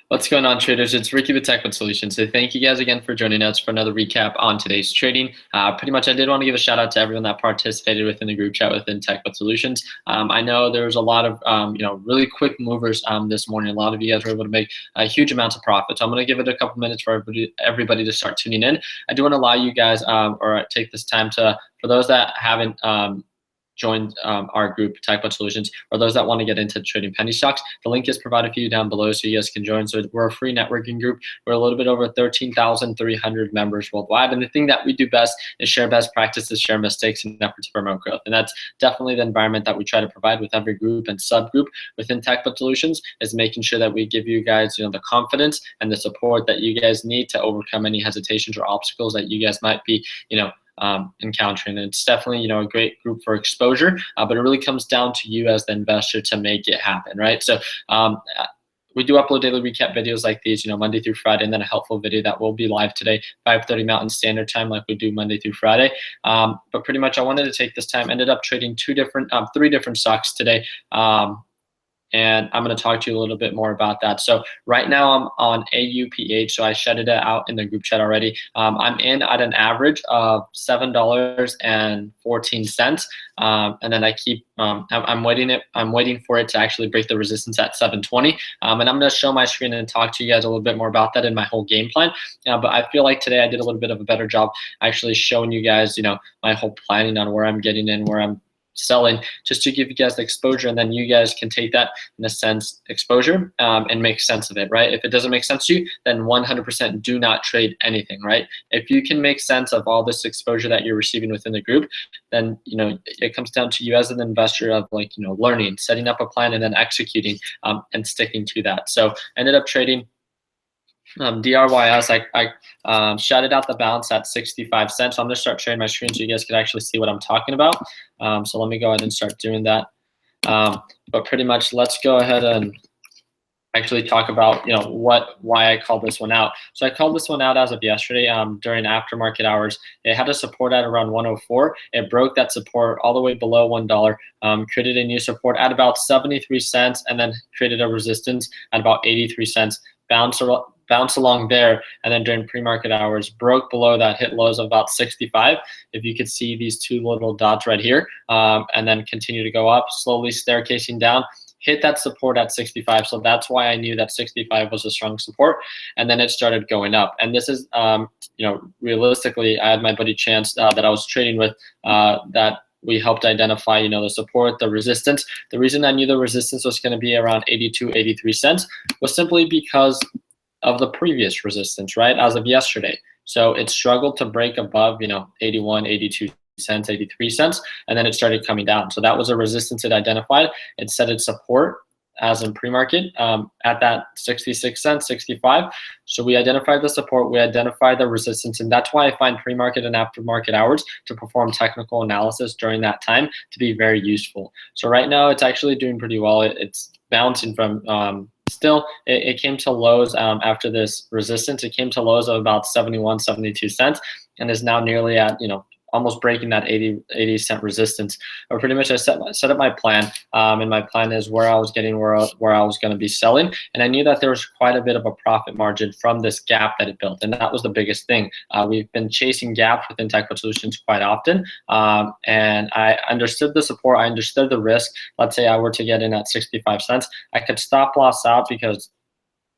What's going on, traders? It's Ricky with TechBud Solutions. So thank you guys again for joining us for another recap on today's trading. Pretty much, I did want to give a shout out to everyone that participated within the group chat within TechBud Solutions. I know there was a lot of really quick movers this morning. A lot of you guys were able to make huge amounts of profit. So I'm going to give it a couple minutes for everybody to start tuning in. I do want to allow you guys or take this time to, for those that haven't joined our group, TechBud Solutions, or those that want to get into trading penny stocks, the link is provided for you down below so you guys can join. So we're a free networking group. We're a little bit over 13,300 members worldwide. And the thing that we do best is share best practices, share mistakes, and efforts to promote growth. And that's definitely the environment that we try to provide with every group and subgroup within TechBud Solutions, is making sure that we give you guys the confidence and the support that you guys need to overcome any hesitations or obstacles that you guys might be encountering. And it's definitely a great group for exposure, but it really comes down to you as the investor to make it happen, right? So we do upload daily recap videos like these, Monday through Friday, and then a helpful video that will be live today, 5:30 Mountain Standard Time, like we do Monday through Friday. But pretty much I wanted to take this time, ended up trading three different stocks today. And I'm going to talk to you a little bit more about that. So right now I'm on AUPH, so I shouted it out in the group chat already. I'm in at an average of $7.14, and then I keep I'm waiting for it to actually break the resistance at 7.20. And I'm going to show my screen and talk to you guys a little bit more about that in my whole game plan. But I feel like today I did a little bit of a better job actually showing you guys, my whole planning on where I'm getting in, where I'm selling, just to give you guys the exposure, and then you guys can take that in a sense exposure and make sense of it, right? If it doesn't make sense to you, then 100% do not trade anything, right? If you can make sense of all this exposure that you're receiving within the group, then it comes down to you as an investor of learning, setting up a plan, and then executing and sticking to that. So I ended up trading DRYS. I shouted out the balance at 65 cents. So I'm going to start sharing my screen so you guys can actually see what I'm talking about. So let me go ahead and start doing that. But pretty much let's go ahead and actually talk about why I called this one out. So I called this one out as of yesterday during aftermarket hours. It had a support at around 104. It broke that support all the way below $1, created a new support at about 73 cents, and then created a resistance at about 83 cents. Bounce along there, and then during pre-market hours broke below that, hit lows of about 65. If you could see these two little dots right here, and then continue to go up, slowly staircasing down, hit that support at 65. So that's why I knew that 65 was a strong support, and then it started going up. And this is realistically, I had my buddy Chance that I was trading with that we helped identify, the support, the resistance. The reason I knew the resistance was going to be around 82, 83 cents was simply because of the previous resistance, right, as of yesterday. So it struggled to break above, 81, 82 cents, 83 cents, and then it started coming down. So that was a resistance it identified. It set its support as in pre-market at that 66 cents, 65. So we identified the support, we identified the resistance, and that's why I find pre-market and after-market hours to perform technical analysis during that time to be very useful. So right now it's actually doing pretty well. It's bouncing from still, it came to lows after this resistance. It came to lows of about 71, 72 cents, and is now nearly at, almost breaking that 80 cent resistance. But pretty much I set up my plan, and my plan is where I was getting, where I was going to be selling, and I knew that there was quite a bit of a profit margin from this gap that it built, and that was the biggest thing. We've been chasing gaps within TechBud Solutions quite often, and I understood the support, I understood the risk. Let's say I were to get in at 65 cents, I could stop loss out because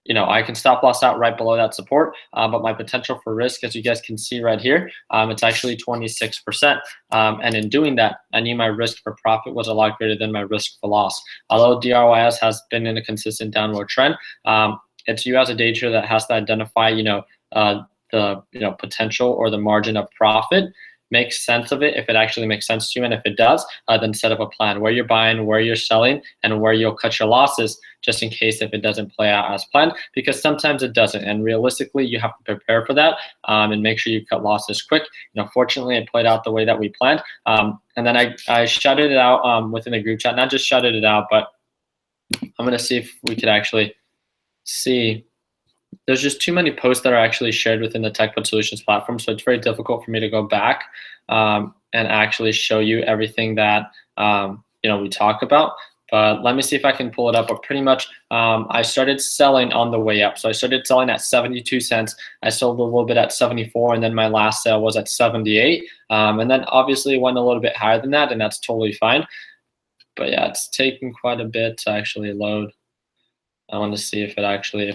I can stop loss out right below that support, but my potential for risk, as you guys can see right here, it's actually 26%. And in doing that, I knew my risk for profit was a lot greater than my risk for loss. Although DRYS has been in a consistent downward trend, it's you as a day trader that has to identify, the potential or the margin of profit. Make sense of it if it actually makes sense to you, and if it does, then set up a plan where you're buying, where you're selling, and where you'll cut your losses, just in case if it doesn't play out as planned, because sometimes it doesn't, and realistically you have to prepare for that and make sure you cut losses quick. Fortunately it played out the way that we planned, and then I shouted it out within the group chat. Not just shouted it out, but I'm gonna see if we could actually see. There's just too many posts that are actually shared within the TechBud Solutions platform, so it's very difficult for me to go back and actually show you everything that we talk about. But let me see if I can pull it up. But pretty much, I started selling on the way up. So I started selling at 72 cents. I sold a little bit at 74, and then my last sale was at 78. And then obviously it went a little bit higher than that, and that's totally fine. But yeah, it's taking quite a bit to actually load. I want to see if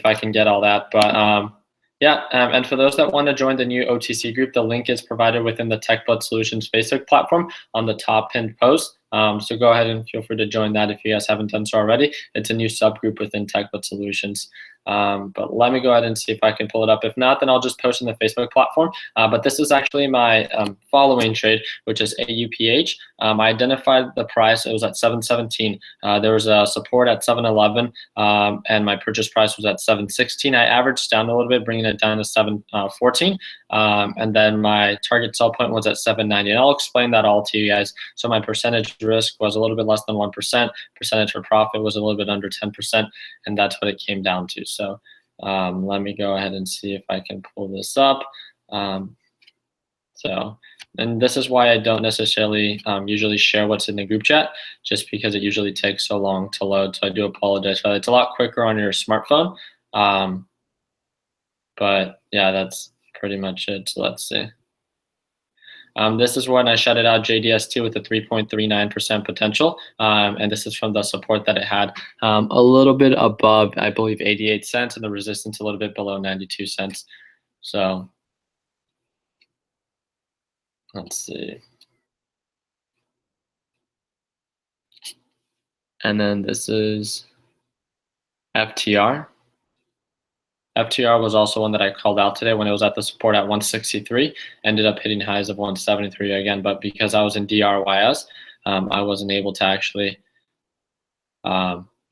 I can get all that. But yeah, and for those that want to join the new OTC group, the link is provided within the TechBlood Solutions Facebook platform on the top pinned post. So go ahead and feel free to join that if you guys haven't done so already. It's a new subgroup within TechBlood Solutions. But let me go ahead and see if I can pull it up. If not, then I'll just post in the Facebook platform. But this is actually my following trade, which is AUPH. I identified the price. It was at 717. There was a support at 711, and my purchase price was at 716. I averaged down a little bit, bringing it down to 714. And then my target sell point was at 790. And I'll explain that all to you guys. So my percentage risk was a little bit less than 1%. Percentage for profit was a little bit under 10%. And that's what it came down to. So let me go ahead and see if I can pull this up. And this is why I don't necessarily usually share what's in the group chat, just because it usually takes so long to load. So I do apologize for that. It's a lot quicker on your smartphone. But yeah, that's pretty much it. So let's see. This is when I shut it out, JDS2 with a 3.39% potential. And this is from the support that it had a little bit above, I believe, 88 cents, and the resistance a little bit below 92 cents. So let's see. And then this is FTR. FTR was also one that I called out today when it was at the support at 163, ended up hitting highs of 173 again, but because I was in DRYS, I wasn't able to actually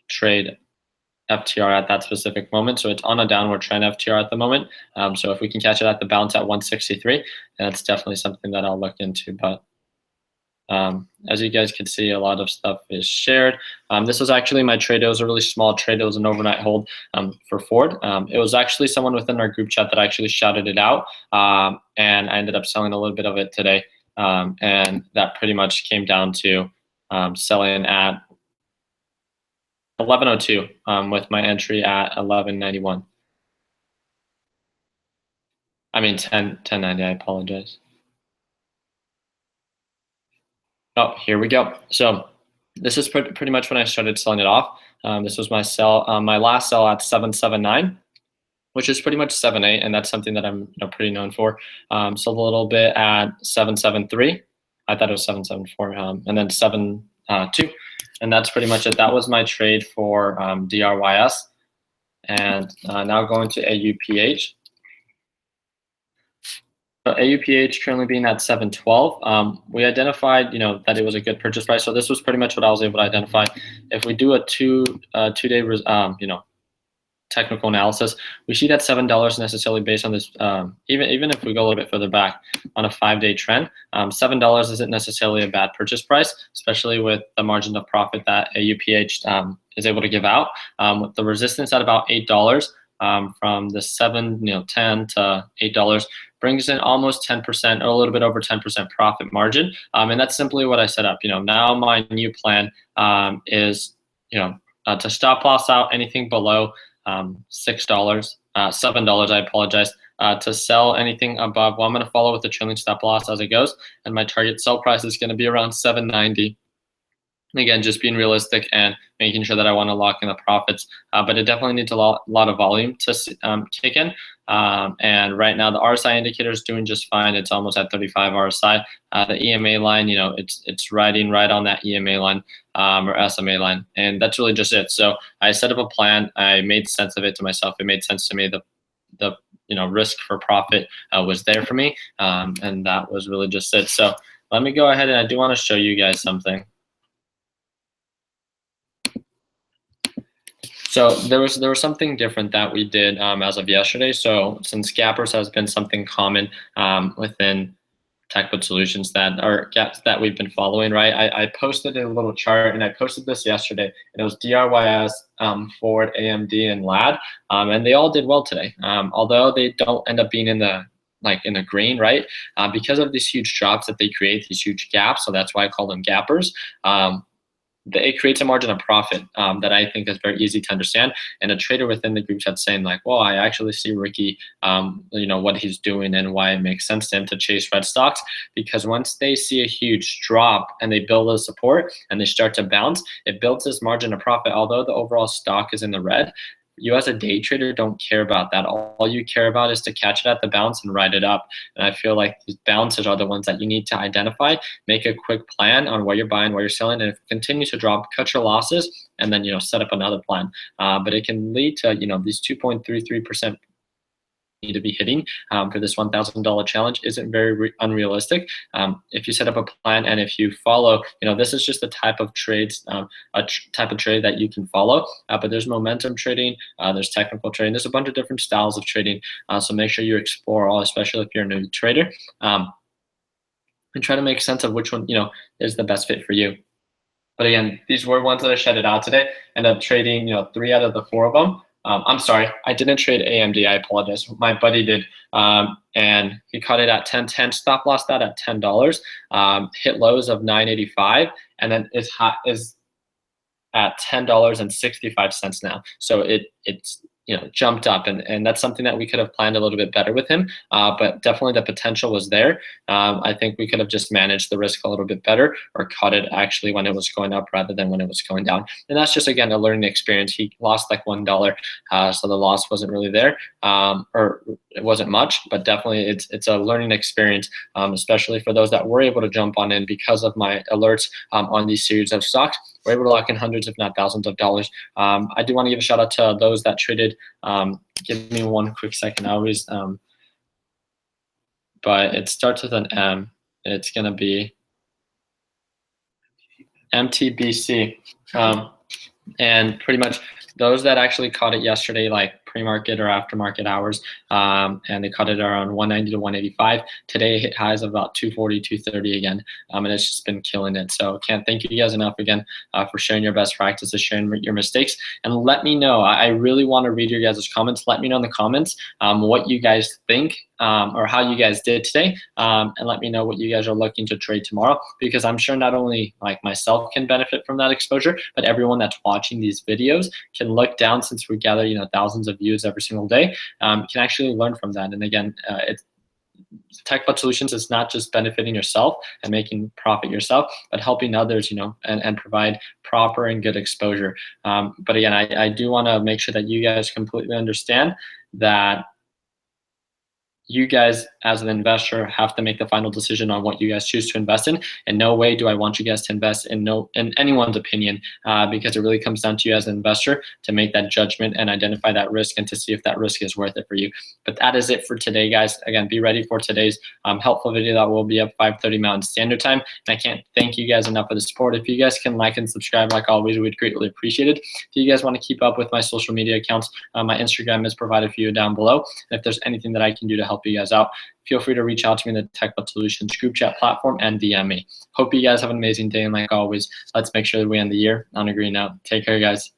trade FTR at that specific moment. So it's on a downward trend FTR at the moment. So if we can catch it at the bounce at 163, that's definitely something that I'll look into. But as you guys can see, a lot of stuff is shared. This was actually my trade. It was a really small trade. It was an overnight hold for Ford. It was actually someone within our group chat that actually shouted it out, and I ended up selling a little bit of it today. And that pretty much came down to selling at 1102 with my entry at 1191. I mean 1090. I apologize. Oh, here we go. So this is pretty much when I started selling it off. This was my sell, my last sell at 779, which is pretty much 78, and that's something that I'm pretty known for. Sold a little bit at 773. I thought it was 774, and then 72, and that's pretty much it. That was my trade for DRYS, and now going to AUPH. AUPH currently being at 712. We identified, that it was a good purchase price. So this was pretty much what I was able to identify. If we do a two-day, technical analysis, we see that $7 necessarily based on this. Even if we go a little bit further back on a 5-day trend, $7 isn't necessarily a bad purchase price, especially with the margin of profit that AUPH is able to give out. With the resistance at about $8. From the 10 to $8 brings in almost 10% or a little bit over 10% profit margin. And that's simply what I set up. Now my new plan is, to stop loss out anything below $6, $7, I apologize, to sell anything above. Well, I'm going to follow with the trailing stop loss as it goes. And my target sell price is going to be around 790. Again, just being realistic and making sure that I want to lock in the profits. But it definitely needs a lot of volume to kick in. And right now, the RSI indicator is doing just fine. It's almost at 35 RSI. The EMA line, it's riding right on that EMA line or SMA line. And that's really just it. So I set up a plan. I made sense of it to myself. It made sense to me. The risk for profit was there for me. And that was really just it. So let me go ahead, and I do want to show you guys something. So there was something different that we did as of yesterday. So since gappers has been something common within TechBlood Solutions that are gaps that we've been following, right? I posted a little chart, and I posted this yesterday. And it was DRYS, Ford, AMD, and LAD, and they all did well today. Although they don't end up being in the green, right? Because of these huge drops that they create, these huge gaps. So that's why I call them gappers. it creates a margin of profit that I think is very easy to understand. And a trader within the group chat saying like, well, I actually see Ricky, what he's doing and why it makes sense to him to chase red stocks, because once they see a huge drop and they build a support and they start to bounce, it builds this margin of profit. Although the overall stock is in the red, you as a day trader don't care about that. All you care about is to catch it at the bounce and ride it up. And I feel like these bounces are the ones that you need to identify, make a quick plan on where you're buying, where you're selling, and if it continues to drop, cut your losses, and then set up another plan. But it can lead to these 2.33% need to be hitting for this $1,000 challenge isn't very unrealistic. If you set up a plan and if you follow, this is just the type of trades, type of trade that you can follow. But there's momentum trading, there's technical trading, there's a bunch of different styles of trading. So make sure you explore all, especially if you're a new trader, and try to make sense of which one is the best fit for you. But again, these were ones that I shedded out today. Ended up trading 3 out of the 4 of them. I'm sorry, I didn't trade AMD. I apologize. My buddy did, and he caught it at 10.10. Stop loss that at $10. Hit lows of 9.85, and then is at $10.65 now. So it's jumped up, and that's something that we could have planned a little bit better with him. But definitely the potential was there. I think we could have just managed the risk a little bit better, or caught it actually when it was going up rather than when it was going down. And that's just, again, a learning experience. He lost like $1, so the loss wasn't really there, or it wasn't much, but definitely it's a learning experience, especially for those that were able to jump on in because of my alerts on these series of stocks. We're able to lock in hundreds, if not thousands of dollars. I do want to give a shout out to those that traded. Give me one quick second. I always, but it starts with an M. It's going to be MTBC. And pretty much those that actually caught it yesterday, like pre-market or aftermarket hours, and they caught it around 190 to 185. Today it hit highs of about 240, 230 again, and it's just been killing it. So can't thank you guys enough again for sharing your best practices, sharing your mistakes, and let me know. I really want to read your guys' comments. Let me know in the comments what you guys think or how you guys did today, and let me know what you guys are looking to trade tomorrow, because I'm sure not only like myself can benefit from that exposure, but everyone that's watching these videos can look down, since we gather thousands of views every single day, can actually learn from that. And again, TechBot Solutions is not just benefiting yourself and making profit yourself, but helping others, and provide proper and good exposure. But again, I do want to make sure that you guys completely understand that you guys as an investor have to make the final decision on what you guys choose to invest in. In no way do I want you guys to invest in anyone's opinion, because it really comes down to you as an investor to make that judgment and identify that risk, and to see if that risk is worth it for you. But that is it for today, guys. Again, be ready for today's helpful video that will be up 5:30 Mountain Standard Time. And I can't thank you guys enough for the support. If you guys can like and subscribe, like always, we'd greatly appreciate it. If you guys want to keep up with my social media accounts, my Instagram is provided for you down below. And if there's anything that I can do to help you guys out, feel free to reach out to me in the TechBot Solutions group chat platform and DM me. Hope you guys have an amazing day, and like always, let's make sure that we end the year on a green note. Take care, guys.